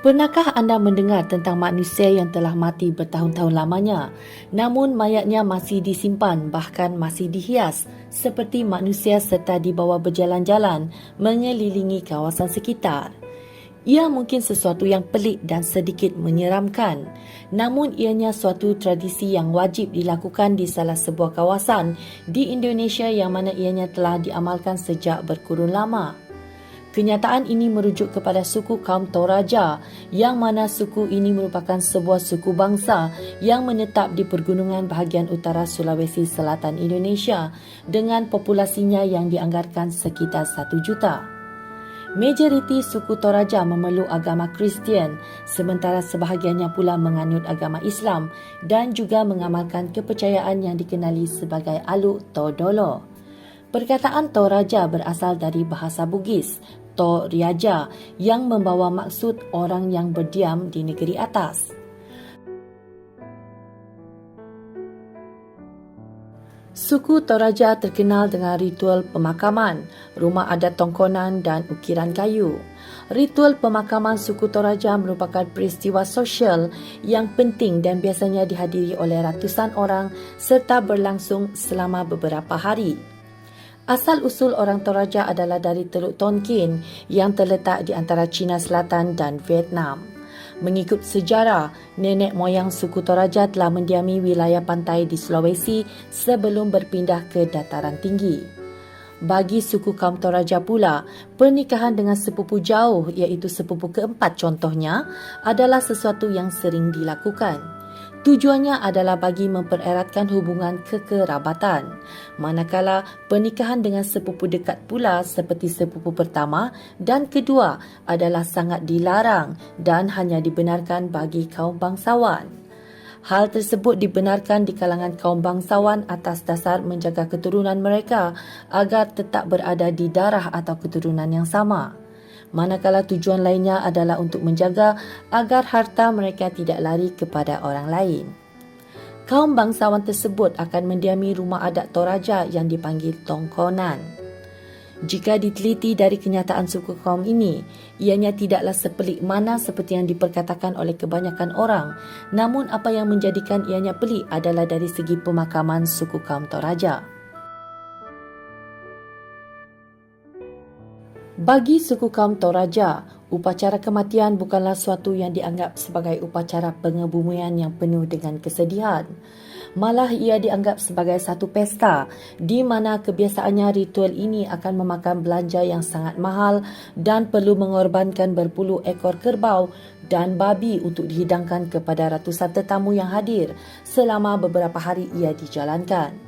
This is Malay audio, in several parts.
Pernahkah anda mendengar tentang manusia yang telah mati bertahun-tahun lamanya, namun mayatnya masih disimpan bahkan masih dihias seperti manusia serta dibawa berjalan-jalan mengelilingi kawasan sekitar? Ia mungkin sesuatu yang pelik dan sedikit menyeramkan, namun ianya suatu tradisi yang wajib dilakukan di salah sebuah kawasan di Indonesia yang mana ianya telah diamalkan sejak berkurun lama. Kenyataan ini merujuk kepada suku kaum Toraja, yang mana suku ini merupakan sebuah suku bangsa yang menetap di pergunungan bahagian utara Sulawesi Selatan Indonesia dengan populasinya yang dianggarkan sekitar 1 juta. Majoriti suku Toraja memeluk agama Kristian, sementara sebahagiannya pula menganut agama Islam dan juga mengamalkan kepercayaan yang dikenali sebagai Aluk Todolo. Perkataan Toraja berasal dari bahasa Bugis, To Riaja, yang membawa maksud orang yang berdiam di negeri atas. Suku Toraja terkenal dengan ritual pemakaman, rumah adat tongkonan dan ukiran kayu. Ritual pemakaman suku Toraja merupakan peristiwa sosial yang penting dan biasanya dihadiri oleh ratusan orang serta berlangsung selama beberapa hari. Asal-usul orang Toraja adalah dari Teluk Tonkin yang terletak di antara China Selatan dan Vietnam. Mengikut sejarah, nenek moyang suku Toraja telah mendiami wilayah pantai di Sulawesi sebelum berpindah ke dataran tinggi. Bagi suku kaum Toraja pula, pernikahan dengan sepupu jauh iaitu sepupu keempat contohnya adalah sesuatu yang sering dilakukan. Tujuannya adalah bagi mempereratkan hubungan kekerabatan. Manakala pernikahan dengan sepupu dekat pula seperti sepupu pertama dan kedua adalah sangat dilarang dan hanya dibenarkan bagi kaum bangsawan. Hal tersebut dibenarkan di kalangan kaum bangsawan atas dasar menjaga keturunan mereka agar tetap berada di darah atau keturunan yang sama. Manakala tujuan lainnya adalah untuk menjaga agar harta mereka tidak lari kepada orang lain. Kaum bangsawan tersebut akan mendiami rumah adat Toraja yang dipanggil tongkonan. Jika diteliti dari kenyataan suku kaum ini, ianya tidaklah sepelik mana seperti yang diperkatakan oleh kebanyakan orang, namun apa yang menjadikan ianya pelik adalah dari segi pemakaman suku kaum Toraja. Bagi suku kaum Toraja, upacara kematian bukanlah suatu yang dianggap sebagai upacara pengebumian yang penuh dengan kesedihan. Malah ia dianggap sebagai satu pesta di mana kebiasaannya ritual ini akan memakan belanja yang sangat mahal dan perlu mengorbankan berpuluh ekor kerbau dan babi untuk dihidangkan kepada ratusan tetamu yang hadir selama beberapa hari ia dijalankan.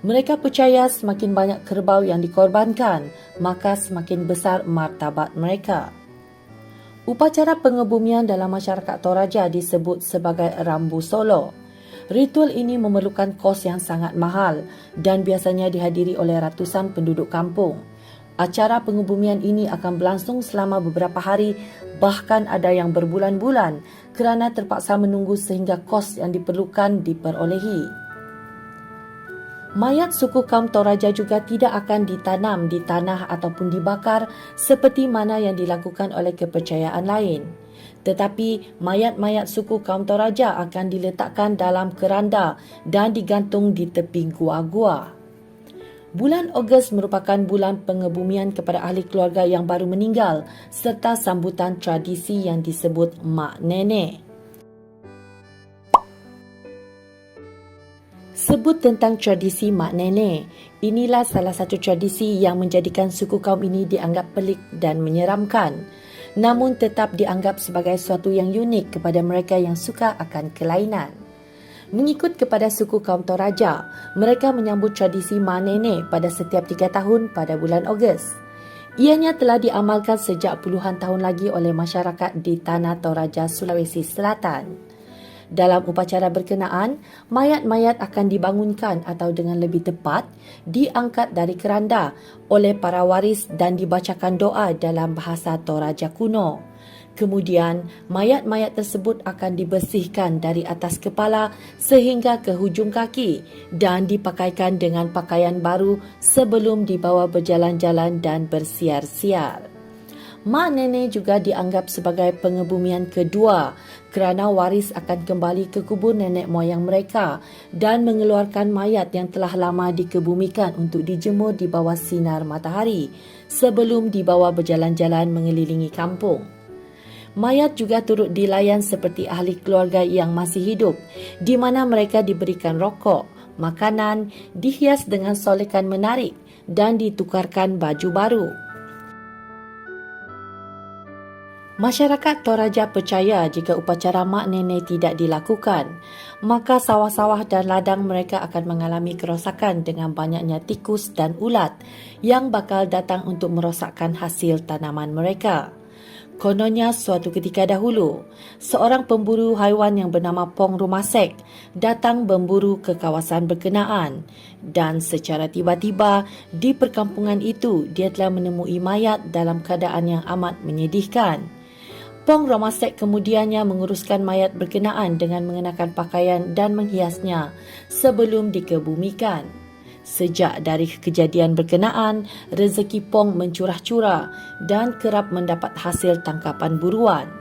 Mereka percaya semakin banyak kerbau yang dikorbankan, maka semakin besar martabat mereka. Upacara pengebumian dalam masyarakat Toraja disebut sebagai Rambu Solo. Ritual ini memerlukan kos yang sangat mahal dan biasanya dihadiri oleh ratusan penduduk kampung. Acara pengebumian ini akan berlangsung selama beberapa hari, bahkan ada yang berbulan-bulan kerana terpaksa menunggu sehingga kos yang diperlukan diperolehi. Mayat suku kaum Toraja juga tidak akan ditanam di tanah ataupun dibakar seperti mana yang dilakukan oleh kepercayaan lain. Tetapi mayat-mayat suku kaum Toraja akan diletakkan dalam keranda dan digantung di tepi gua-gua. Bulan Ogos merupakan bulan pengebumian kepada ahli keluarga yang baru meninggal serta sambutan tradisi yang disebut Mak Nenek. Sebut tentang tradisi Mak Nenek. Inilah salah satu tradisi yang menjadikan suku kaum ini dianggap pelik dan menyeramkan, namun tetap dianggap sebagai suatu yang unik kepada mereka yang suka akan kelainan. Mengikut kepada suku kaum Toraja, mereka menyambut tradisi Mak Nenek pada setiap 3 tahun pada bulan Ogos. Ianya telah diamalkan sejak puluhan tahun lagi oleh masyarakat di Tanah Toraja, Sulawesi Selatan. Dalam upacara berkenaan, mayat-mayat akan dibangunkan atau dengan lebih tepat, diangkat dari keranda oleh para waris dan dibacakan doa dalam bahasa Toraja kuno. Kemudian, mayat-mayat tersebut akan dibersihkan dari atas kepala sehingga ke hujung kaki dan dipakaikan dengan pakaian baru sebelum dibawa berjalan-jalan dan bersiar-siar. Mak nenek juga dianggap sebagai pengebumian kedua kerana waris akan kembali ke kubur nenek moyang mereka dan mengeluarkan mayat yang telah lama dikebumikan untuk dijemur di bawah sinar matahari sebelum dibawa berjalan-jalan mengelilingi kampung. Mayat juga turut dilayan seperti ahli keluarga yang masih hidup, di mana mereka diberikan rokok, makanan, dihias dengan solekan menarik dan ditukarkan baju baru. Masyarakat Toraja percaya jika upacara mak nenek tidak dilakukan, maka sawah-sawah dan ladang mereka akan mengalami kerosakan dengan banyaknya tikus dan ulat yang bakal datang untuk merosakkan hasil tanaman mereka. Kononnya suatu ketika dahulu, seorang pemburu haiwan yang bernama Pong Rumasek datang memburu ke kawasan berkenaan dan secara tiba-tiba di perkampungan itu dia telah menemui mayat dalam keadaan yang amat menyedihkan. Pong Rumasek kemudiannya menguruskan mayat berkenaan dengan mengenakan pakaian dan menghiasnya sebelum dikebumikan. Sejak dari kejadian berkenaan, rezeki Pong mencurah-curah dan kerap mendapat hasil tangkapan buruan.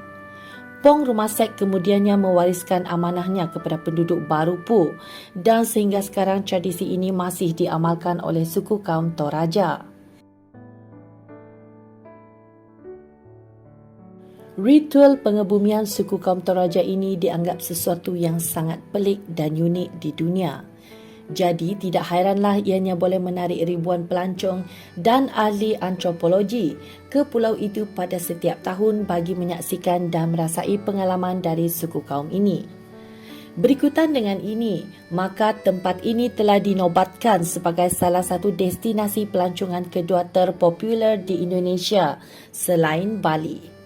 Pong Rumasek kemudiannya mewariskan amanahnya kepada penduduk baru Pu dan sehingga sekarang tradisi ini masih diamalkan oleh suku kaum Toraja. Ritual pengebumian suku kaum Toraja ini dianggap sesuatu yang sangat pelik dan unik di dunia. Jadi tidak hairanlah ianya boleh menarik ribuan pelancong dan ahli antropologi ke pulau itu pada setiap tahun bagi menyaksikan dan merasai pengalaman dari suku kaum ini. Berikutan dengan ini, maka tempat ini telah dinobatkan sebagai salah satu destinasi pelancongan kedua terpopular di Indonesia selain Bali.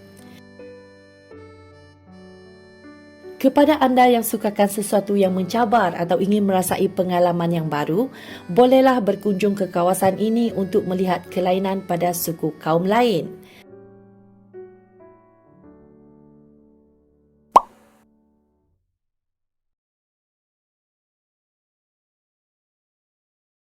Kepada anda yang sukakan sesuatu yang mencabar atau ingin merasai pengalaman yang baru, bolehlah berkunjung ke kawasan ini untuk melihat kelainan pada suku kaum lain.